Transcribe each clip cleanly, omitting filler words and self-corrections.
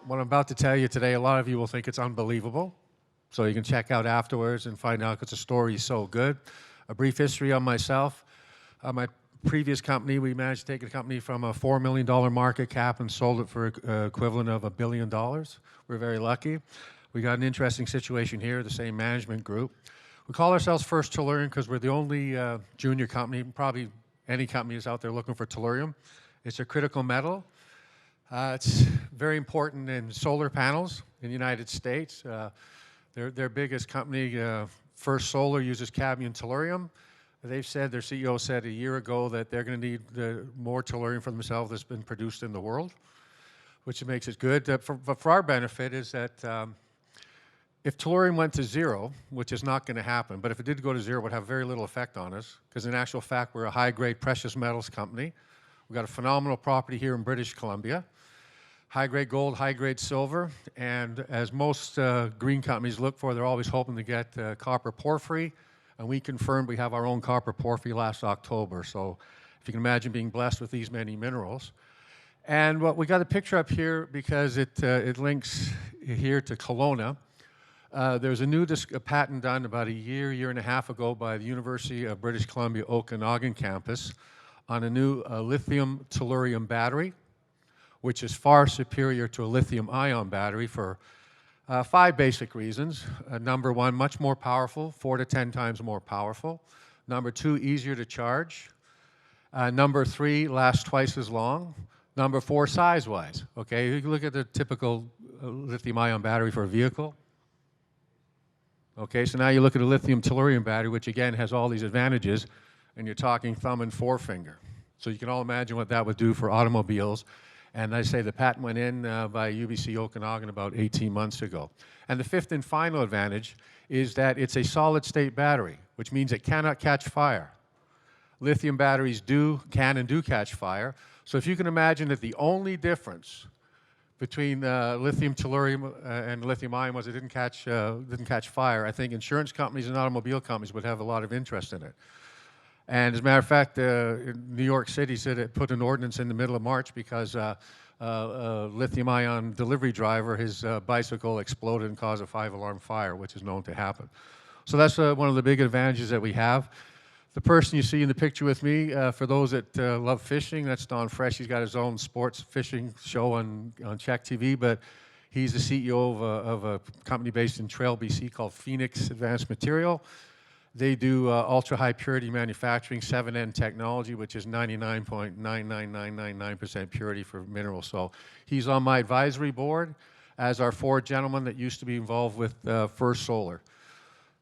What I'm about to tell you today, a lot of you will think it's unbelievable. So you can check out afterwards and find out because the story is so good. A brief history on myself. My previous company, we managed to take a company from a $4 million market cap and sold it for equivalent of $1 billion. We're very lucky. We got an interesting situation here, the same management group. We call ourselves First Tellurium because we're the only junior company, probably any company is out there looking for tellurium. It's a critical metal. It's very important in solar panels in the United States. Their biggest company, First Solar, uses cadmium tellurium. They've said, their CEO said a year ago that they're going to need more tellurium for themselves that's been produced in the world, which makes it good. But for our benefit is that if tellurium went to zero, which is not going to happen, but if it did go to zero, it would have very little effect on us, because in actual fact, we're a high-grade precious metals company. We've got a phenomenal property here in British Columbia. High-grade gold, high-grade silver, and as most green companies look for, they're always hoping to get copper porphyry, and we confirmed we have our own copper porphyry last October. So if you can imagine being blessed with these many minerals. And we got a picture up here because it links here to Kelowna. There's a new patent done about a year and a half ago by the University of British Columbia Okanagan campus on a new lithium tellurium battery, which is far superior to a lithium-ion battery for 5 basic reasons. Number 1, much more powerful, 4 to 10 times more powerful. Number 2, easier to charge. Number 3, lasts twice as long. Number 4, size-wise. Okay, you can look at the typical lithium-ion battery for a vehicle. Okay, so now you look at a lithium tellurium battery, which again has all these advantages, and you're talking thumb and forefinger. So you can all imagine what that would do for automobiles. And I say the patent went in by UBC Okanagan about 18 months ago. And the 5th and final advantage is that it's a solid-state battery, which means it cannot catch fire. Lithium batteries can and do catch fire. So if you can imagine that the only difference between lithium tellurium and lithium ion was it didn't catch fire, I think insurance companies and automobile companies would have a lot of interest in it. And as a matter of fact, New York City said it put an ordinance in the middle of March because a lithium-ion delivery driver, his bicycle exploded and caused a 5-alarm fire, which is known to happen. So that's one of the big advantages that we have. The person you see in the picture with me, for those that love fishing, that's Don Fresh. He's got his own sports fishing show on Czech TV, but he's the CEO of a company based in Trail, BC called Phoenix Advanced Material. They do ultra-high purity manufacturing, 7N technology, which is 99.99999% purity for minerals. So he's on my advisory board, as are 4 gentlemen that used to be involved with First Solar.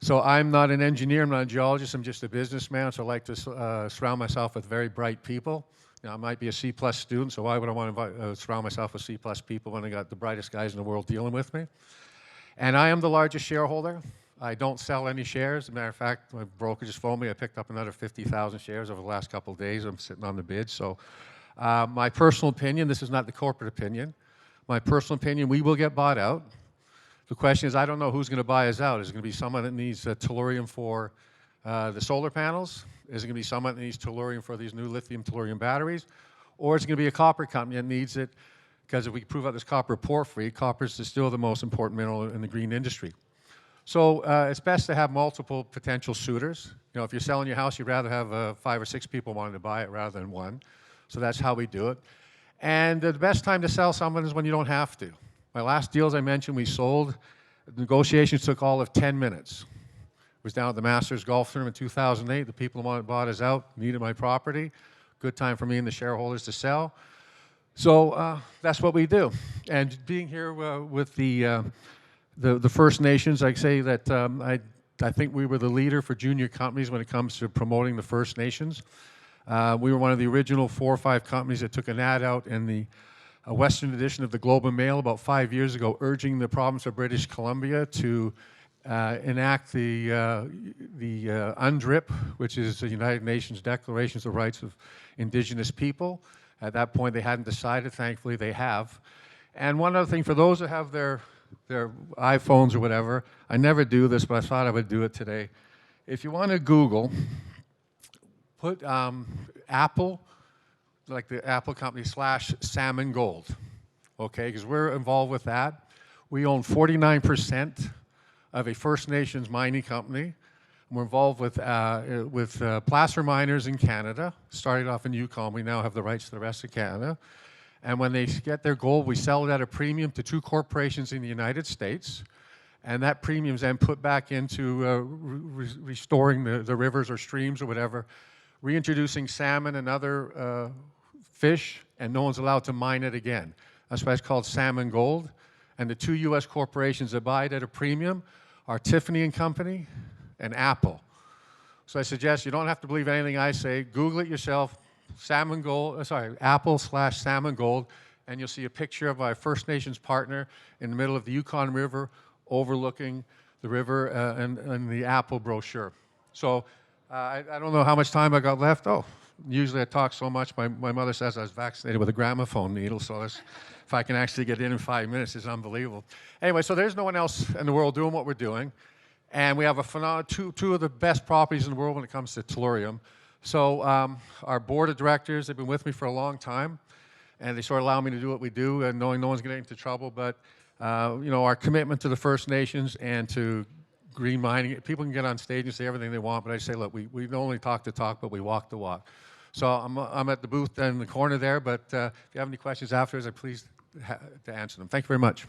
So I'm not an engineer, I'm not a geologist, I'm just a businessman, so I like to surround myself with very bright people. Now, I might be a C+ student, so why would I want to surround myself with C+ people when I got the brightest guys in the world dealing with me? And I am the largest shareholder. I don't sell any shares. As a matter of fact, my broker just phoned me. I picked up another 50,000 shares over the last couple of days. I'm sitting on the bid. So my personal opinion, this is not the corporate opinion. My personal opinion, we will get bought out. The question is, I don't know who's going to buy us out. Is it going to be someone that needs tellurium for the solar panels? Is it going to be someone that needs tellurium for these new lithium tellurium batteries? Or is it going to be a copper company that needs it? Because if we prove out this copper porphyry, copper is still the most important mineral in the green industry. So it's best to have multiple potential suitors. You know, if you're selling your house, you'd rather have 5 or 6 people wanting to buy it rather than 1. So that's how we do it. And the best time to sell someone is when you don't have to. My last deals I mentioned we sold, the negotiations took all of 10 minutes. It was down at the Masters Golf Tournament in 2008. The people who bought us out needed my property. Good time for me and the shareholders to sell. So that's what we do. And being here with the First Nations, I say that I think we were the leader for junior companies when it comes to promoting the First Nations. We were one of the original 4 or 5 companies that took an ad out in the Western edition of the Globe and Mail about 5 years ago, urging the province of British Columbia to enact the UNDRIP, which is the United Nations Declaration of the Rights of Indigenous People. At that point, they hadn't decided. Thankfully, they have. And one other thing, for those that have their iPhones or whatever, I never do this, but I thought I would do it today. If you want to Google, put Apple, like the Apple company, /salmon gold. okay, because we're involved with that. We own 49% of a First Nations mining company. We're involved with placer miners in Canada, started off in Yukon. We now have the rights to the rest of Canada. And when they get their gold, we sell it at a premium to 2 corporations in the United States. And that premium is then put back into restoring the rivers or streams or whatever, reintroducing salmon and other fish, and no one's allowed to mine it again. That's why it's called salmon gold. And the 2 U.S. corporations that buy it at a premium are Tiffany and Company and Apple. So I suggest you don't have to believe anything I say. Google it yourself, Apple/salmon gold, and you'll see a picture of our First Nations partner in the middle of the Yukon River overlooking the river and the Apple brochure. So I don't know how much time I got left. Oh, usually I talk so much. My mother says I was vaccinated with a gramophone needle, so if I can actually get in 5 minutes, it's unbelievable. Anyway, so there's no one else in the world doing what we're doing. And we have two of the best properties in the world when it comes to tellurium. So our board of directors, they've been with me for a long time, and they sort of allow me to do what we do, and knowing no one's going to get into trouble. But you know, our commitment to the First Nations and to green mining, people can get on stage and say everything they want, but I say, look, we don't only talk the talk, but we walk the walk. So I'm at the booth in the corner there, but if you have any questions afterwards, I'm pleased to answer them. Thank you very much.